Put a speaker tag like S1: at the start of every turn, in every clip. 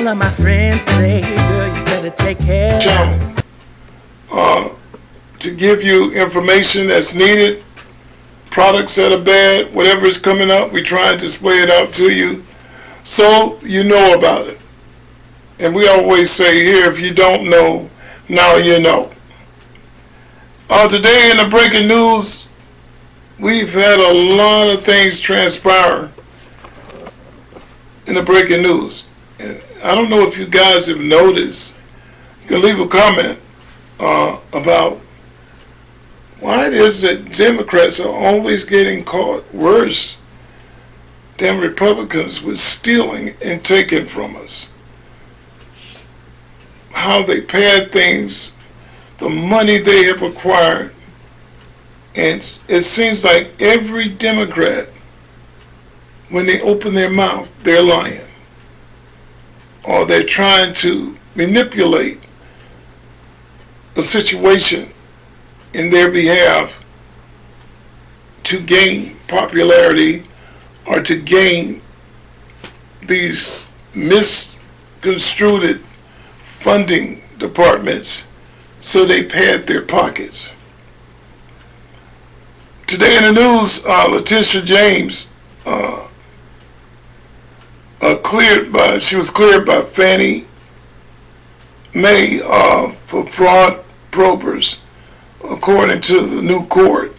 S1: of my friends say, girl, you better take care.
S2: Channel to give you information that's needed, products that are bad, whatever is coming up, we try and display it out to you so you know about it. And we always say here, if you don't know, now you know. Today in the breaking news, we've had a lot of things transpire in the breaking news. And I don't know if you guys have noticed. You can leave a comment about why it is that Democrats are always getting caught worse than Republicans with stealing and taking from us. How they pad things, the money they have acquired, and it seems like every Democrat, when they open their mouth, they're lying, or they're trying to manipulate a situation in their behalf to gain popularity or to gain these misconstrued funding departments so they pad their pockets. Today in the news, Letitia James she was cleared by Fannie Mae for fraud probers, according to the new court.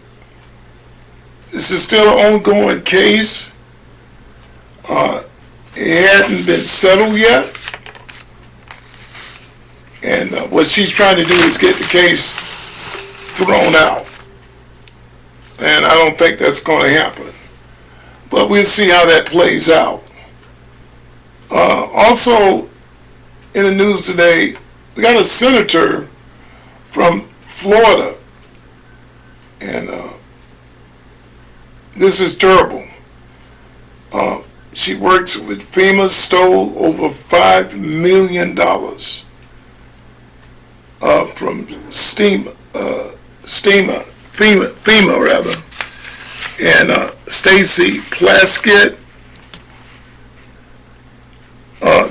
S2: This is still an ongoing case. It hadn't been settled yet. And what she's trying to do is get the case thrown out. And I don't think that's going to happen. But we'll see how that plays out. Also, in the news today, we got a senator from Florida. And this is terrible. She works with FEMA, stole over $5 million from FEMA rather. And Stacy Plaskett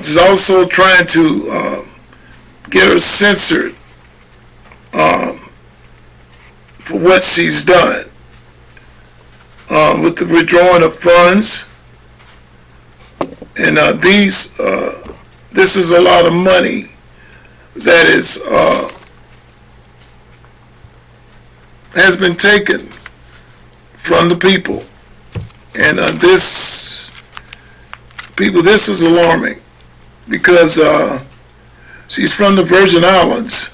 S2: is also trying to get her censored for what she's done with the withdrawing of funds. And this is a lot of money that is has been taken from the people, and this is alarming because she's from the Virgin Islands,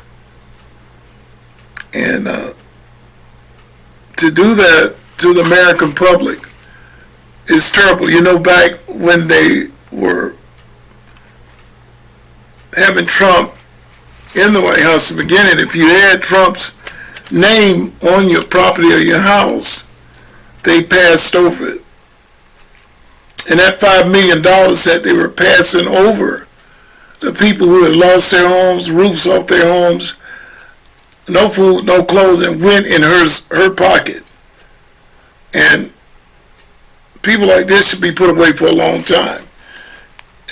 S2: and to do that to the American public is terrible. You know, back when they were having Trump in the White House at the beginning, if you had Trump's name on your property or your house, they passed over it. And that $5 million that they were passing over the people who had lost their homes, roofs off their homes, no food, no clothes, and went in her pocket. And people like this should be put away for a long time.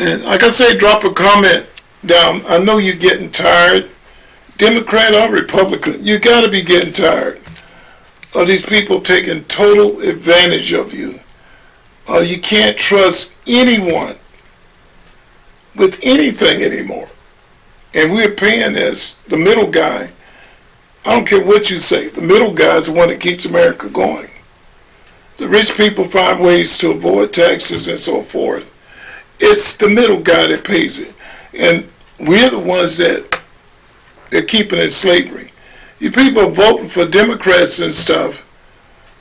S2: And like I say, drop a comment down. I know you're getting tired, Democrat or Republican. You got to be getting tired of these people taking total advantage of you. You can't trust anyone with anything anymore. And we're paying as the middle guy. I don't care what you say. The middle guy is the one that keeps America going. The rich people find ways to avoid taxes and so forth. It's the middle guy that pays it. And we're the ones that they're keeping in slavery. You people are voting for Democrats and stuff,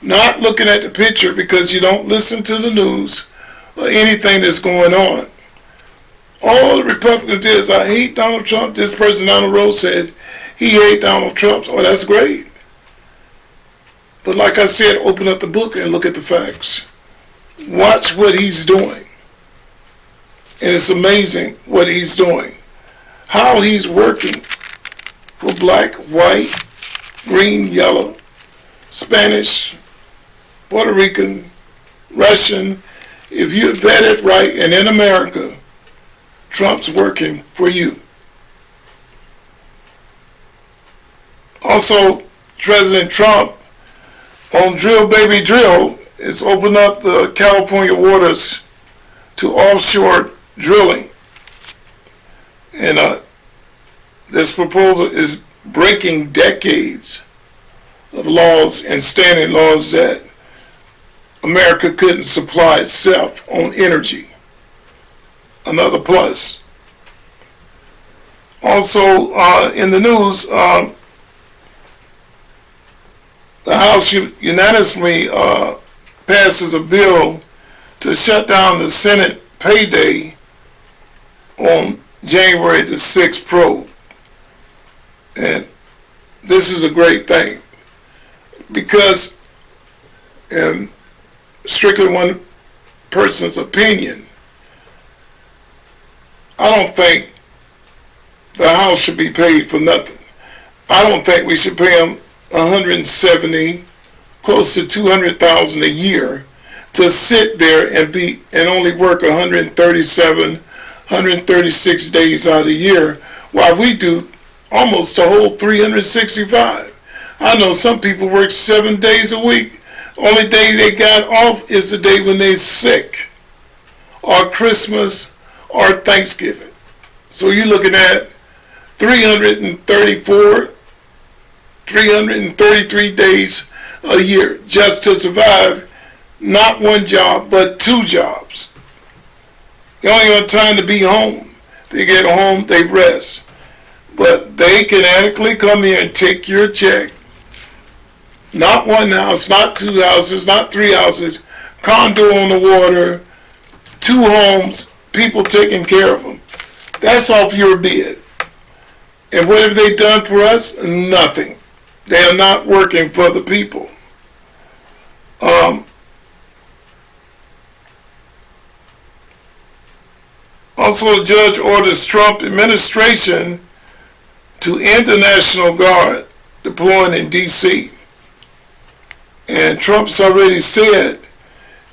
S2: not looking at the picture because you don't listen to the news or anything that's going on. All the Republicans did is, I hate Donald Trump. This person down the road said he hates Donald Trump. Oh, that's great. But like I said, open up the book and look at the facts. Watch what he's doing. And it's amazing what he's doing. How he's working for black, white, green, yellow, Spanish, Puerto Rican, Russian. If you vet it right, and in America, Trump's working for you. Also, President Trump on Drill Baby Drill is opening up the California waters to offshore drilling. And this proposal is breaking decades of laws and standing laws that America couldn't supply itself on energy. Another plus. Also, in the news, the House unanimously passes a bill to shut down the Senate payday on January the 6th probe. And this is a great thing because, in strictly one person's opinion, I don't think the House should be paid for nothing. I don't think we should pay them 170, close to 200,000 a year to sit there and only work 137, 136 days out of the year, while we do almost a whole 365. I know some people work 7 days a week. Only day they got off is the day when they're sick, or Christmas, or Thanksgiving. So you're looking at 334, 333 days a year just to survive not one job, but two jobs. They don't even have time to be home. They get home, they rest. But they can adequately come here and take your check. Not one house, not two houses, not three houses, condo on the water, two homes, people taking care of them. That's off your bid. And what have they done for us? Nothing. They are not working for the people. Also, a judge orders Trump administration to end the National Guard deploying in D.C. And Trump's already said,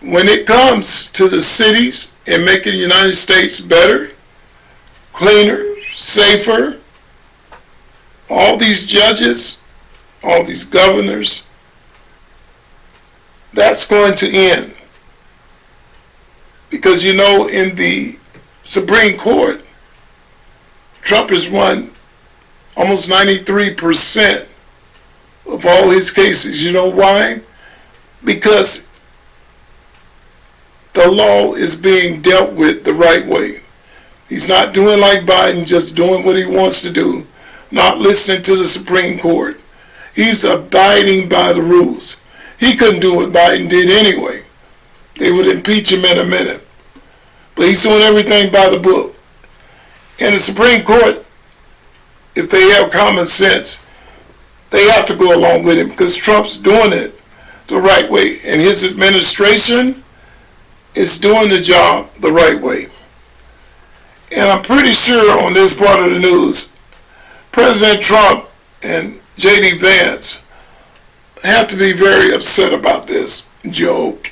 S2: when it comes to the cities and making the United States better, cleaner, safer, all these judges, all these governors, that's going to end. Because you know, in the Supreme Court, Trump has won almost 93% of all his cases. You know why? Because the law is being dealt with the right way. He's not doing like Biden, just doing what he wants to do, not listening to the Supreme Court. He's abiding by the rules. He couldn't do what Biden did anyway. They would impeach him in a minute. But he's doing everything by the book. And the Supreme Court, if they have common sense, they have to go along with him because Trump's doing it the right way. And his administration is doing the job the right way. And I'm pretty sure on this part of the news, President Trump and J.D. Vance have to be very upset about this joke.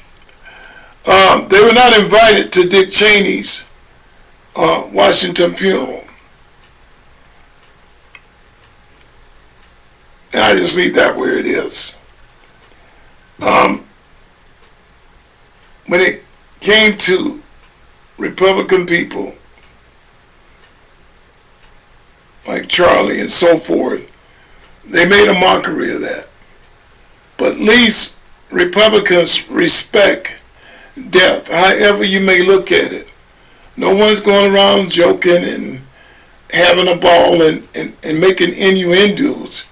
S2: They were not invited to Dick Cheney's Washington funeral. And I just leave that where it is. When it came to Republican people like Charlie and so forth, they made a mockery of that. But at least Republicans respect death, however you may look at it. No one's going around joking and having a ball and making innuendos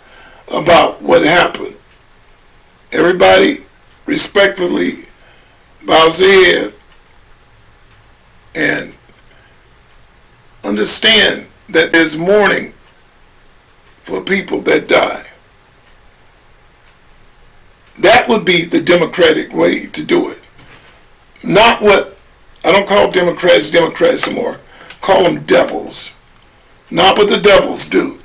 S2: about what happened. Everybody respectfully bows their head and understand that there's mourning for people that die. That would be the democratic way to do it. Not what, I don't call Democrats anymore. Call them devils. Not what the devils do.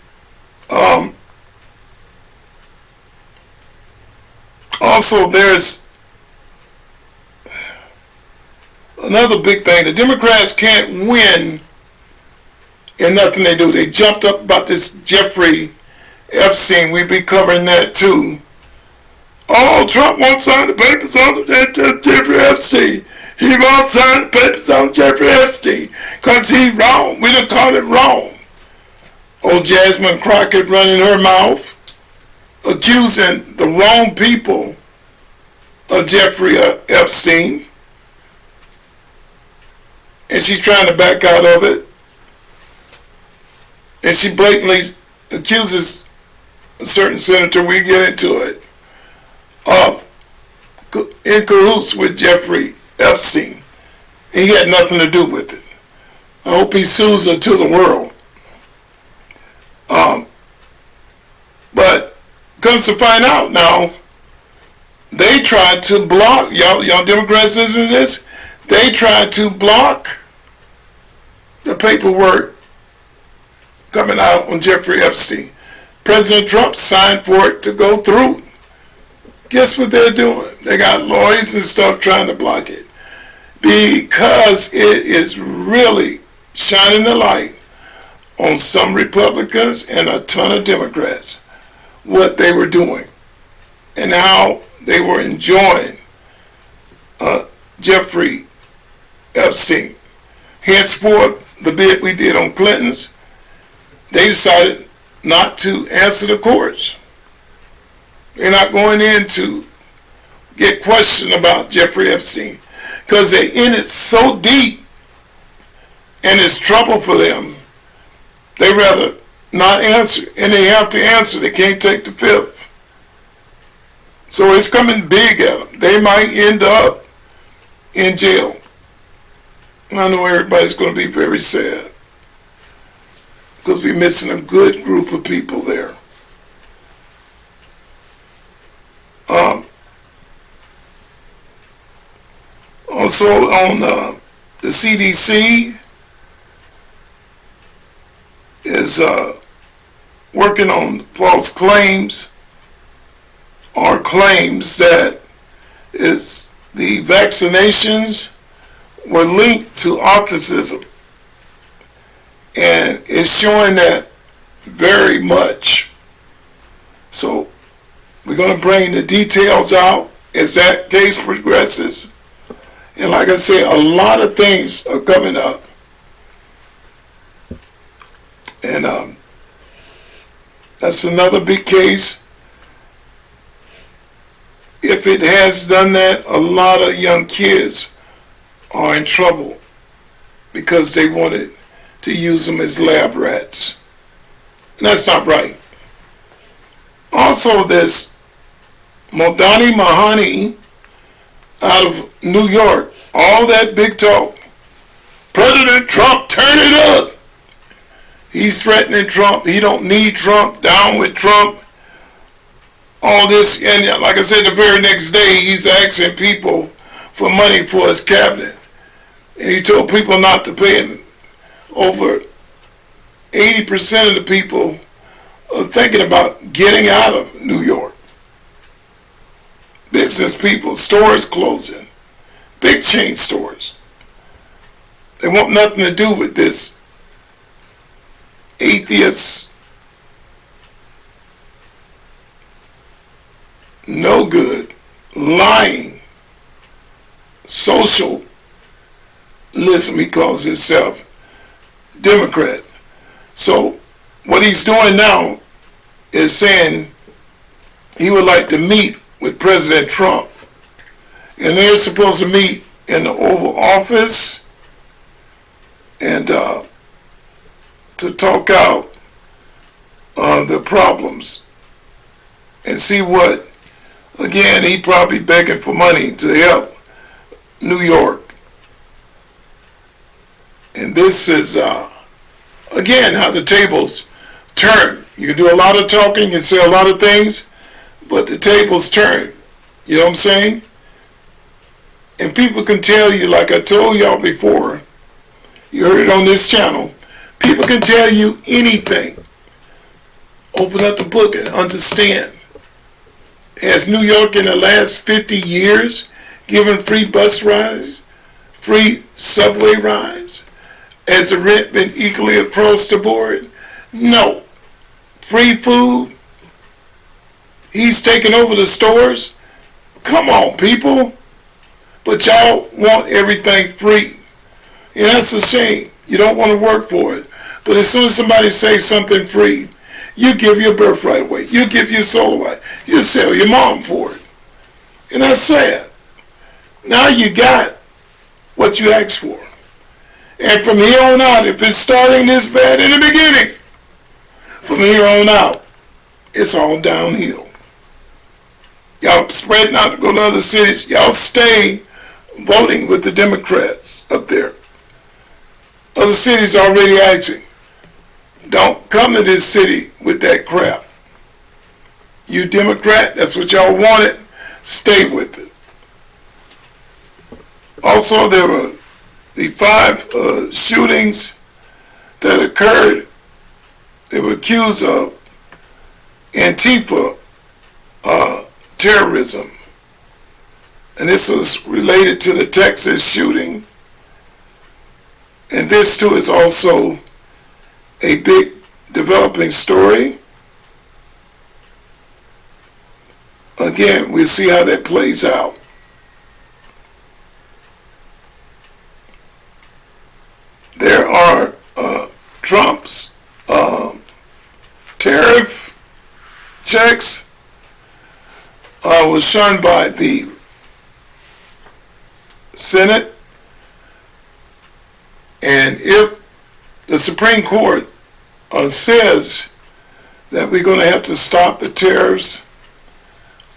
S2: Also, there's another big thing. The Democrats can't win and nothing they do. They jumped up about this Jeffrey Epstein. We be covering that too. Oh, Trump won't sign the papers on Jeffrey Epstein. He won't sign the papers on Jeffrey Epstein because he's wrong. We done called it wrong. Old Jasmine Crockett running her mouth, accusing the wrong people of Jeffrey Epstein. And she's trying to back out of it. And she blatantly accuses a certain senator, we get into it, of in cahoots with Jeffrey Epstein. He had nothing to do with it. I hope he sues her to the world. But comes to find out now, they tried to block, y'all Democrats listen to this, they tried to block the paperwork coming out on Jeffrey Epstein. President Trump signed for it to go through. Guess what they're doing? They got lawyers and stuff trying to block it because it is really shining the light on some Republicans and a ton of Democrats what they were doing and how they were enjoying Jeffrey Epstein. Henceforth, the bid we did on Clinton's, they decided not to answer the courts. They're not going in to get questioned about Jeffrey Epstein because they're in it so deep and it's trouble for them. They rather not answer, and they have to answer. They can't take the fifth. So it's coming big at them. They might end up in jail. And I know everybody's going to be very sad because we're missing a good group of people there. Also on the CDC is working on false claims or claims that is the vaccinations were linked to autism, and it's showing that very much. So we're going to bring the details out as that case progresses. And like I say, a lot of things are coming up. And that's another big case. If it has done that, a lot of young kids are in trouble because they wanted to use them as lab rats. And that's not right. Also, this Modani Mahani out of New York, all that big talk. President Trump, turn it up. He's threatening Trump. He don't need Trump. Down with Trump. All this, and like I said, the very next day, he's asking people for money for his cabinet. And he told people not to pay him. Over 80% of the people are thinking about getting out of New York. Business people, stores closing, big chain stores. They want nothing to do with this atheist, no good, lying, socialism, he calls himself, Democrat. So what he's doing now is saying he would like to meet with President Trump. And they're supposed to meet in the Oval Office and to talk out the problems and see what, again, he probably begging for money to help New York. And this is, again, how the tables turn. You can do a lot of talking and say a lot of things, but the tables turn. You know what I'm saying? And people can tell you, like I told y'all before, you heard it on this channel, people can tell you anything. Open up the book and understand. Has New York in the last 50 years given free bus rides, free subway rides, Has the rent been equally across the board? No. Free food? He's taking over the stores? Come on, people. But y'all want everything free. And that's a shame. You don't want to work for it. But as soon as somebody says something free, you give your birthright away. You give your soul away. You sell your mom for it. And that's sad. Now you got what you asked for. And from here on out, if it's starting this bad in the beginning, from here on out, it's all downhill. Y'all spreading out to go to other cities. Y'all stay voting with the Democrats up there. Other cities already asking, don't come to this city with that crap. You Democrat, that's what y'all wanted, stay with it. Also, there were the 5 shootings that occurred. They were accused of Antifa terrorism. And this was related to the Texas shooting. And this too is also a big developing story. Again, we'll see how that plays out. There are Trump's tariff checks was shown by the Senate, and if the Supreme Court says that we're going to have to stop the tariffs,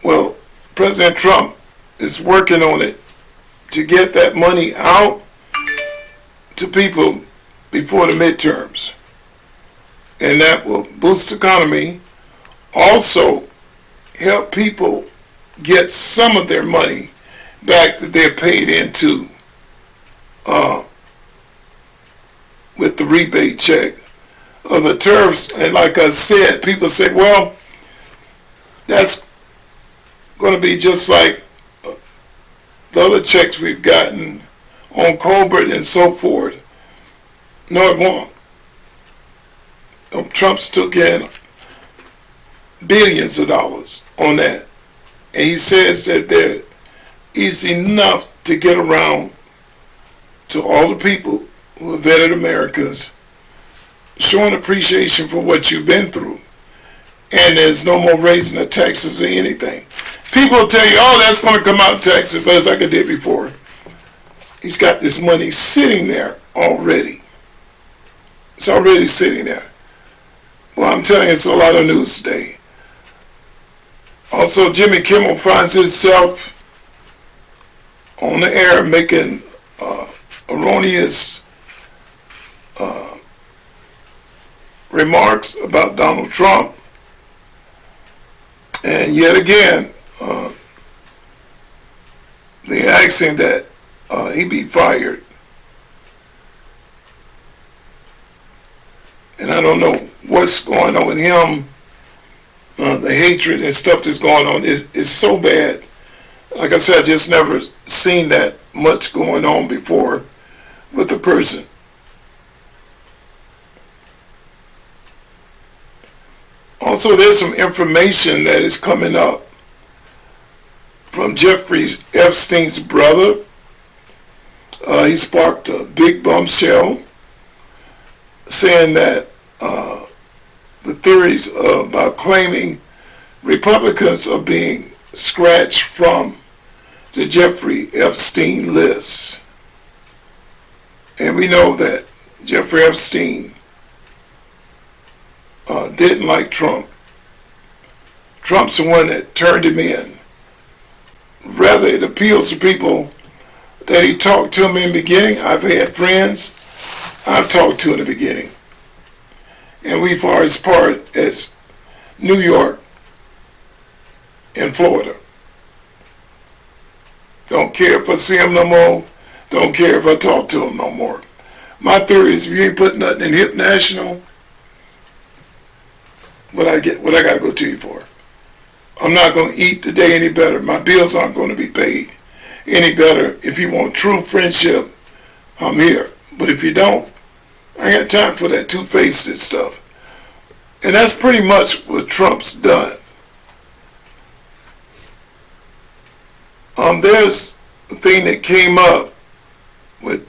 S2: well, President Trump is working on it to get that money out to people before the midterms, and that will boost the economy, also help people get some of their money back that they're paid into with the rebate check of the tariffs. And like I said, people say, well, that's going to be just like the other checks we've gotten on Colbert and so forth. No, it won't. Trump's took in billions of dollars on that. And he says that there is enough to get around to all the people who are vetted Americans, showing appreciation for what you've been through. And there's no more raising the taxes or anything. People will tell you, oh, that's going to come out in taxes, as like I did before. He's got this money sitting there already. It's already sitting there. Well, I'm telling you, it's a lot of news today. Also, Jimmy Kimmel finds himself on the air making erroneous remarks about Donald Trump. And yet again, they're asking that he be fired. And I don't know what's going on with him. The hatred and stuff that's going on is so bad. Like I said, I just never seen that much going on before with a person. Also, there's some information that is coming up from Jeffrey Epstein's brother. He sparked a big bombshell saying that the theories about claiming Republicans are being scratched from the Jeffrey Epstein list. And we know that Jeffrey Epstein didn't like Trump. Trump's the one that turned him in. Rather, it appeals to people that he talked to him in the beginning. I've had friends I've talked to in the beginning. And we far as part as New York and Florida. Don't care if I see him no more. Don't care if I talk to him no more. My theory is if you ain't put nothing in Hip National, what I got to go to you for? I'm not going to eat today any better. My bills aren't going to be paid any better. If you want true friendship, I'm here. But if you don't, I ain't got time for that two-faced stuff. And that's pretty much what Trump's done. There's a thing that came up with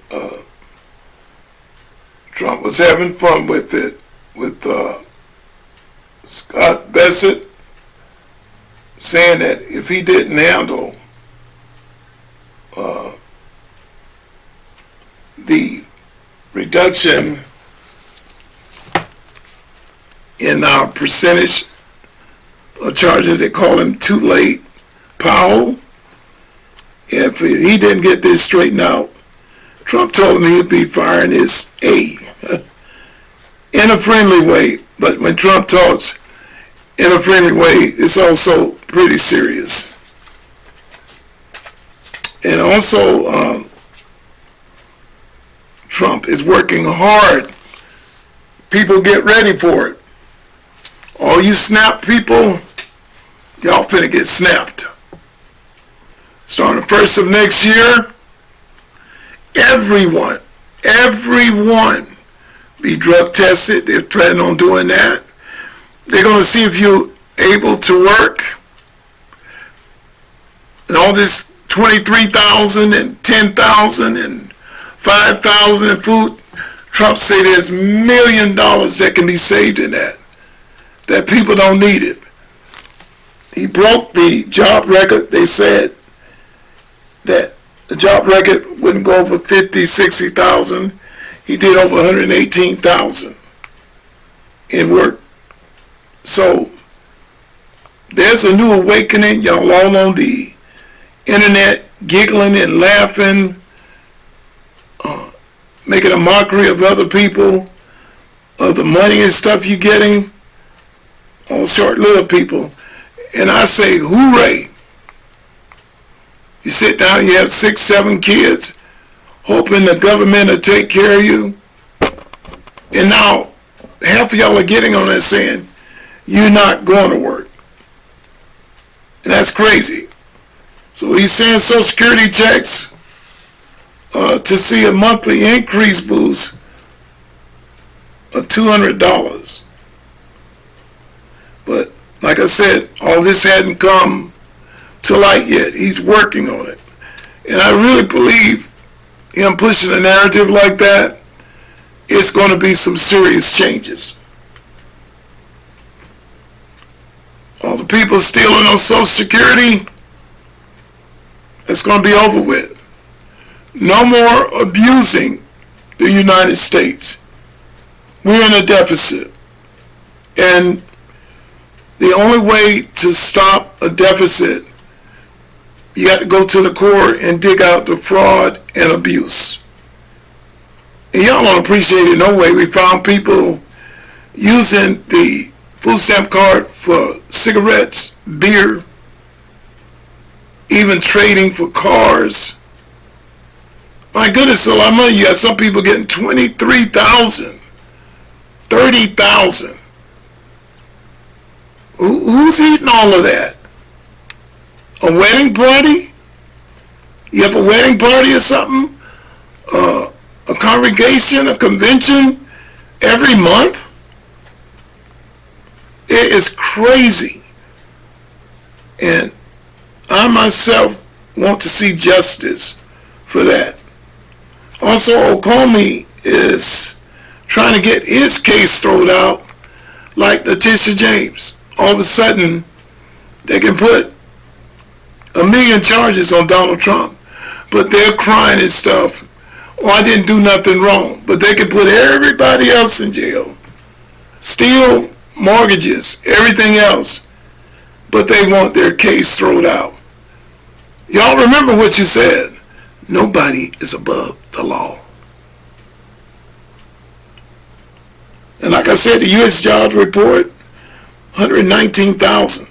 S2: Trump was having fun with it, with Scott Bassett saying that if he didn't handle the reduction in our percentage of charges, they call him too late Powell. If he didn't get this straightened out, Trump told him he'd be firing his aide in a friendly way. But when Trump talks in a friendly way, it's also pretty serious. And also, Trump is working hard. People get ready for it. All you snap people, y'all finna get snapped. Starting the 1st of next year, everyone be drug tested. They're planning on doing that. They're going to see if you're able to work. And all this 23,000 and 10,000 and 5,000 in food. Trump say there's $1 million that can be saved in that people don't need it. He broke the job record. They said that the job record wouldn't go over 50, 60,000. He did over 118,000 in work. So there's a new awakening. Y'all all on the internet giggling and laughing, making a mockery of other people, of the money and stuff you're getting, all short-lived people. And I say, hooray. You sit down, you have 6, 7 kids, hoping the government will take care of you. And now half of y'all are getting on there saying, you're not going to work. And that's crazy. So he's saying Social Security checks to see a monthly increase boost of $200. But like I said, all this hadn't come to light yet. He's working on it. And I really believe him pushing a narrative like that, it's going to be some serious changes. All the people stealing on Social Security, it's going to be over with. No more abusing the United States. We're in a deficit. And the only way to stop a deficit, you got to go to the core and dig out the fraud and abuse. And y'all don't appreciate it no way. We found people using the food stamp card for cigarettes, beer, even trading for cars. My goodness, a lot of money. You got some people getting $23,000, $30,000. Who's eating all of that? A wedding party? You have a wedding party or something? A congregation, a convention every month? It is crazy. And I myself want to see justice for that. Also, Okomi is trying to get his case thrown out like Letitia James. All of a sudden, they can put 1 million charges on Donald Trump, but they're crying and stuff. Oh, I didn't do nothing wrong. But they can put everybody else in jail, steal mortgages, everything else, but they want their case thrown out. Y'all remember what you said. Nobody is above the law. And like I said, the U.S. jobs report, 119,000.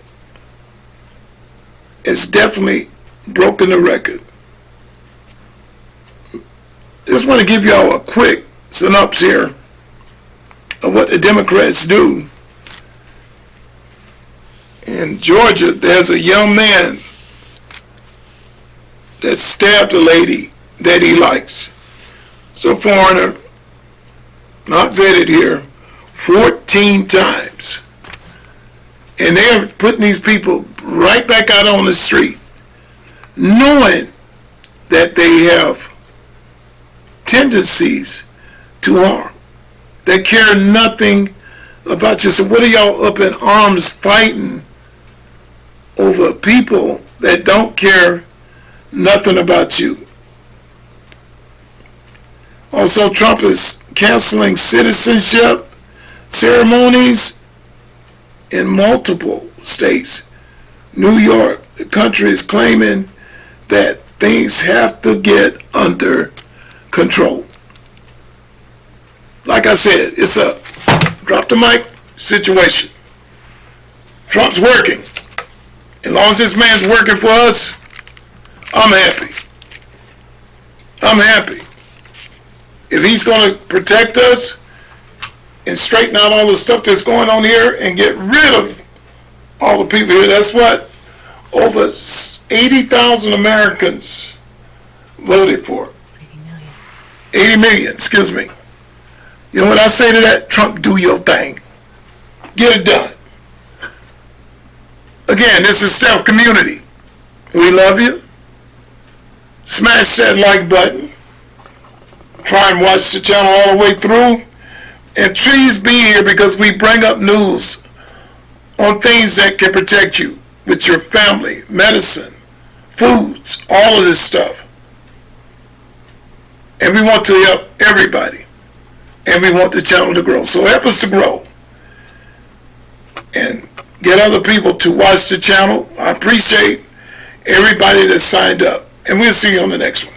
S2: It's definitely broken the record. Just want to give y'all a quick synopsis here of what the Democrats do. In Georgia, there's a young man that stabbed a lady that he likes. It's a foreigner. not vetted here, 14 times. And they're putting these people right back out on the street, knowing that they have tendencies to harm. They care nothing about you. So what are y'all up in arms fighting over people that don't care nothing about you? Also, Trump is canceling citizenship ceremonies in multiple states. New York, the country is claiming that things have to get under control. Like I said, it's a drop the mic situation. Trump's working. As long as this man's working for us, I'm happy. I'm happy. If he's going to protect us and straighten out all the stuff that's going on here and get rid of all the people here, that's what over 80,000 Americans voted for. 80 million, excuse me. You know what I say to that? Trump, do your thing. Get it done. Again, this is Steph Community. We love you. Smash that like button. Try and watch the channel all the way through. And please be here because we bring up news on things that can protect you with your family, medicine, foods, all of this stuff. And we want to help everybody. And we want the channel to grow. So help us to grow. And get other people to watch the channel. I appreciate everybody that signed up. And we'll see you on the next one.